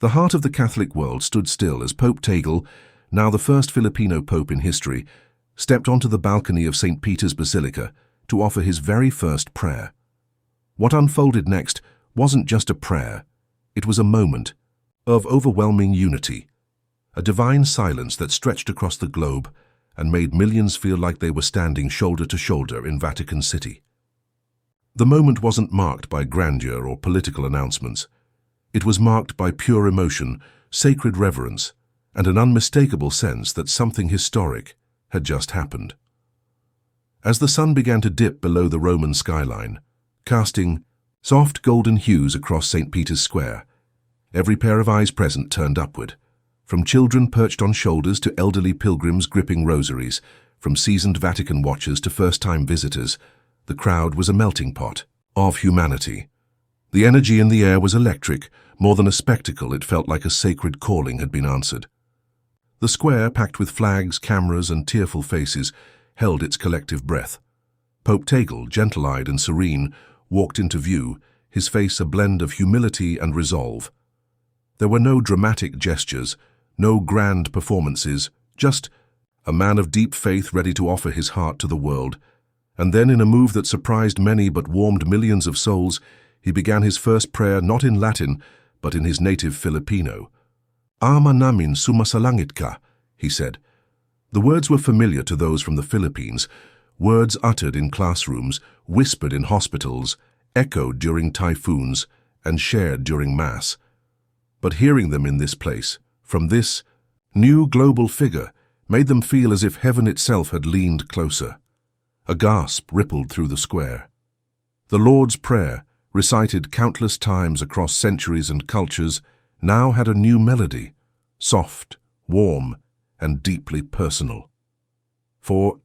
The heart of the Catholic world stood still as Pope Tagle, now the first Filipino pope in history, stepped onto the balcony of St. Peter's Basilica to offer his very first prayer. What unfolded next wasn't just a prayer, it was a moment of overwhelming unity, a divine silence that stretched across the globe and made millions feel like they were standing shoulder to shoulder in Vatican City. The moment wasn't marked by grandeur or political announcements. It was marked by pure emotion, sacred reverence, and an unmistakable sense that something historic had just happened. As the sun began to dip below the Roman skyline, casting soft golden hues across St. Peter's Square, every pair of eyes present turned upward, from children perched on shoulders to elderly pilgrims gripping rosaries, from seasoned Vatican watchers to first-time visitors. The crowd was a melting pot of humanity. The energy in the air was electric. More than a spectacle, it felt like a sacred calling had been answered. The square, packed with flags, cameras, and tearful faces, held its collective breath. Pope Tagle, gentle-eyed and serene, walked into view, his face a blend of humility and resolve. There were no dramatic gestures, no grand performances, just a man of deep faith ready to offer his heart to the world. And then, in a move that surprised many but warmed millions of souls, he began his first prayer not in Latin, but in his native Filipino. "Ama namin sumasalangit ka," he said. The words were familiar to those from the Philippines, words uttered in classrooms, whispered in hospitals, echoed during typhoons, and shared during Mass. But hearing them in this place, from this new global figure, made them feel as if heaven itself had leaned closer. A gasp rippled through the square. The Lord's Prayer, recited countless times across centuries and cultures, now had a new melody, soft, warm, and deeply personal. For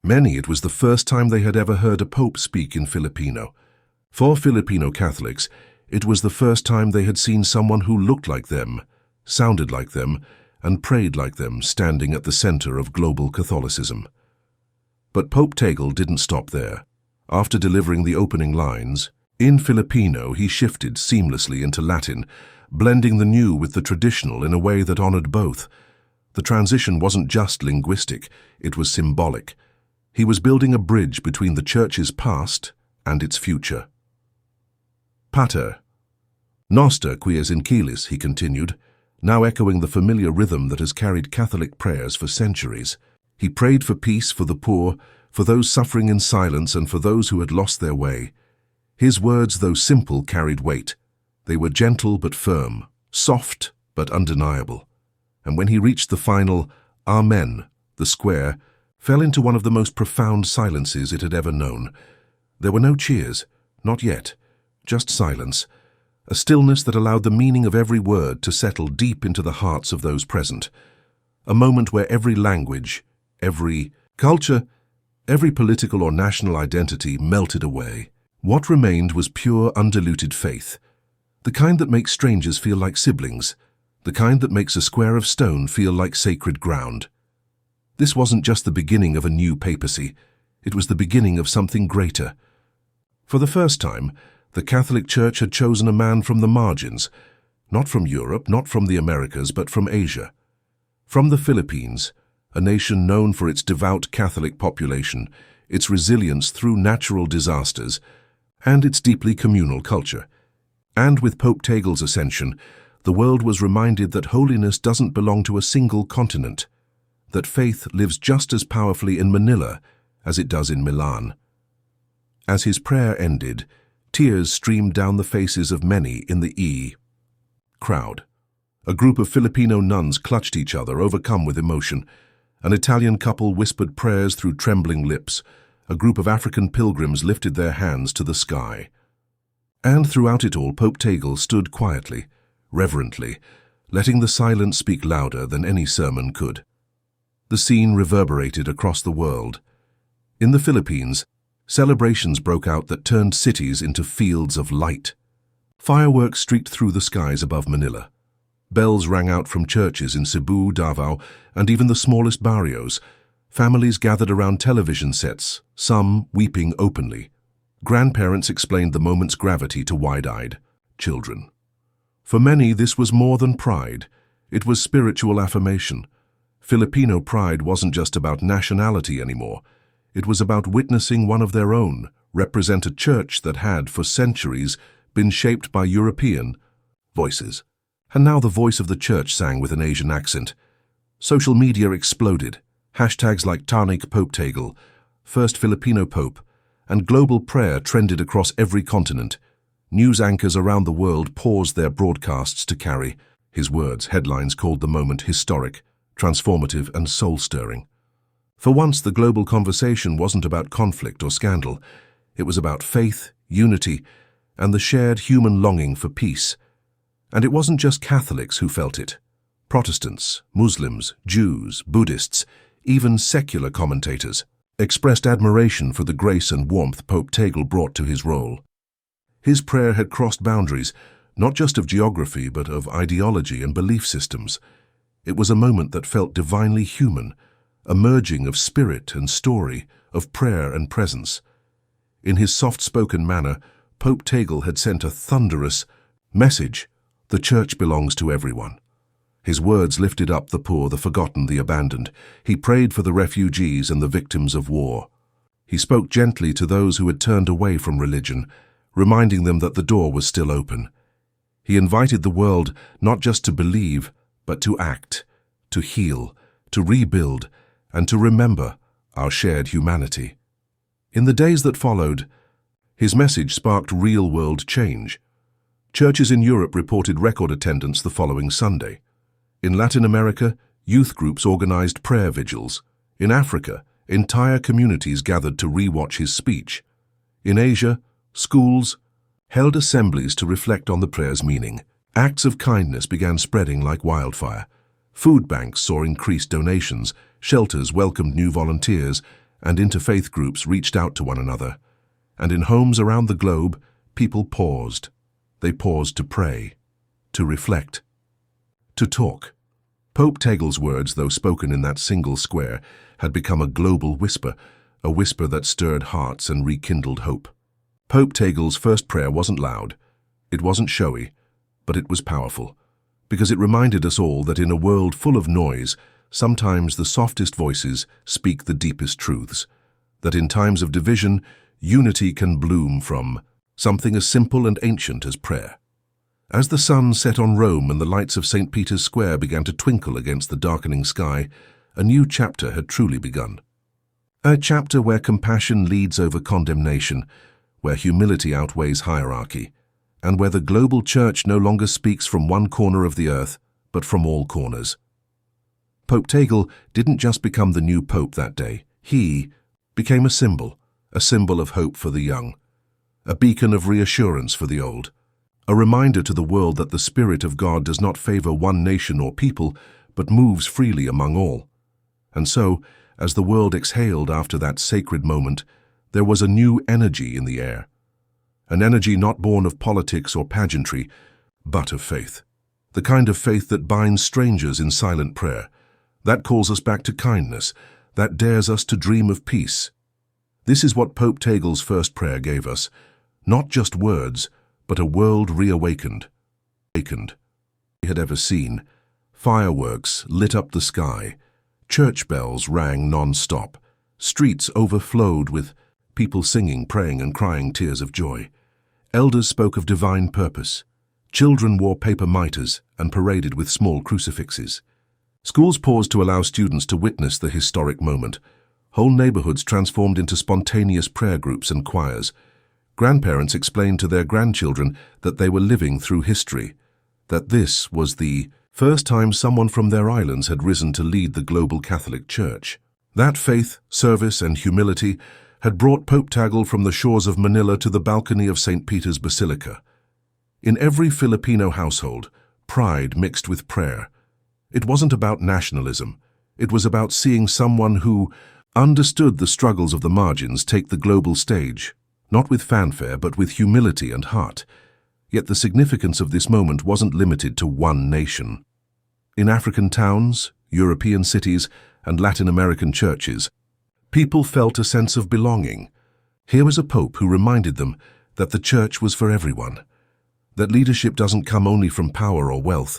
many, it was the first time they had ever heard a pope speak in Filipino. For Filipino Catholics, it was the first time they had seen someone who looked like them, sounded like them, and prayed like them standing at the center of global Catholicism. But Pope Tagle didn't stop there. After delivering the opening lines, in Filipino, he shifted seamlessly into Latin, blending the new with the traditional in a way that honored both. The transition wasn't just linguistic, it was symbolic. He was building a bridge between the Church's past and its future. Pater Noster quies in Chilis, he continued, now echoing the familiar rhythm that has carried Catholic prayers for centuries. He prayed for peace for the poor, for those suffering in silence, and for those who had lost their way. His words, though simple, carried weight. They were gentle but firm, soft but undeniable. And when he reached the final Amen, the square fell into one of the most profound silences it had ever known. There were no cheers, not yet, just silence, a stillness that allowed the meaning of every word to settle deep into the hearts of those present. A moment where every language, every culture, every political or national identity melted away. What remained was pure, undiluted faith, the kind that makes strangers feel like siblings, the kind that makes a square of stone feel like sacred ground. This wasn't just the beginning of a new papacy, it was the beginning of something greater. For the first time, the Catholic Church had chosen a man from the margins, not from Europe, not from the Americas, but from Asia. From the Philippines, a nation known for its devout Catholic population, its resilience through natural disasters, and its deeply communal culture. And with Pope Tagle's ascension, the world was reminded that holiness doesn't belong to a single continent, that faith lives just as powerfully in Manila as it does in Milan. As his prayer ended, tears streamed down the faces of many in the crowd. A group of Filipino nuns clutched each other, overcome with emotion. An Italian couple whispered prayers through trembling lips. A group of African pilgrims lifted their hands to the sky. And throughout it all, Pope Tagle stood quietly, reverently, letting the silence speak louder than any sermon could. The scene reverberated across the world. In the Philippines, celebrations broke out that turned cities into fields of light. Fireworks streaked through the skies above Manila. Bells rang out from churches in Cebu, Davao, and even the smallest barrios. Families gathered around television sets, some weeping openly. Grandparents explained the moment's gravity to wide-eyed children. For many, this was more than pride. It was spiritual affirmation. Filipino pride wasn't just about nationality anymore. It was about witnessing one of their own represent a church that had, for centuries, been shaped by European voices. And now the voice of the church sang with an Asian accent. Social media exploded. Hashtags like Pope Tagle, First Filipino Pope, and global prayer trended across every continent. News anchors around the world paused their broadcasts to carry his words. Headlines called the moment historic, transformative, and soul-stirring. For once, the global conversation wasn't about conflict or scandal. It was about faith, unity, and the shared human longing for peace. And it wasn't just Catholics who felt it. Protestants, Muslims, Jews, Buddhists, even secular commentators expressed admiration for the grace and warmth Pope Tagle brought to his role. His prayer had crossed boundaries, not just of geography, but of ideology and belief systems. It was a moment that felt divinely human, a merging of spirit and story, of prayer and presence. In his soft-spoken manner, Pope Tagle had sent a thunderous message: the Church belongs to everyone. His words lifted up the poor, the forgotten, the abandoned. He prayed for the refugees and the victims of war. He spoke gently to those who had turned away from religion, reminding them that the door was still open. He invited the world not just to believe, but to act, to heal, to rebuild, and to remember our shared humanity. In the days that followed, his message sparked real-world change. Churches in Europe reported record attendance the following Sunday. In Latin America, youth groups organized prayer vigils. In Africa, entire communities gathered to rewatch his speech. In Asia, schools held assemblies to reflect on the prayer's meaning. Acts of kindness began spreading like wildfire. Food banks saw increased donations, shelters welcomed new volunteers, and interfaith groups reached out to one another. And in homes around the globe, people paused. They paused to pray, to reflect, to talk. Pope Tagle's words, though spoken in that single square, had become a global whisper, a whisper that stirred hearts and rekindled hope. Pope Tagle's first prayer wasn't loud, it wasn't showy, but it was powerful, because it reminded us all that in a world full of noise, sometimes the softest voices speak the deepest truths, that in times of division, unity can bloom from something as simple and ancient as prayer. As the sun set on Rome and the lights of St. Peter's Square began to twinkle against the darkening sky, a new chapter had truly begun. A chapter where compassion leads over condemnation, where humility outweighs hierarchy, and where the global church no longer speaks from one corner of the earth, but from all corners. Pope Tagle didn't just become the new pope that day. He became a symbol of hope for the young, a beacon of reassurance for the old, a reminder to the world that the Spirit of God does not favor one nation or people, but moves freely among all. And so, as the world exhaled after that sacred moment, there was a new energy in the air, an energy not born of politics or pageantry, but of faith. The kind of faith that binds strangers in silent prayer, that calls us back to kindness, that dares us to dream of peace. This is what Pope Tagle's first prayer gave us, not just words, but a world reawakened. He had ever seen. Fireworks lit up the sky, church bells rang non-stop, streets overflowed with people singing, praying, and crying tears of joy. Elders spoke of divine purpose. Children wore paper mitres and paraded with small crucifixes. Schools paused to allow students to witness the historic moment. Whole neighborhoods transformed into spontaneous prayer groups and choirs. Grandparents explained to their grandchildren that they were living through history, that this was the first time someone from their islands had risen to lead the global Catholic Church. That faith, service, and humility had brought Pope Tagle from the shores of Manila to the balcony of St. Peter's Basilica. In every Filipino household, pride mixed with prayer. It wasn't about nationalism. It was about seeing someone who understood the struggles of the margins take the global stage, not with fanfare, but with humility and heart. Yet the significance of this moment wasn't limited to one nation. In African towns, European cities, and Latin American churches, people felt a sense of belonging. Here was a pope who reminded them that the church was for everyone, that leadership doesn't come only from power or wealth,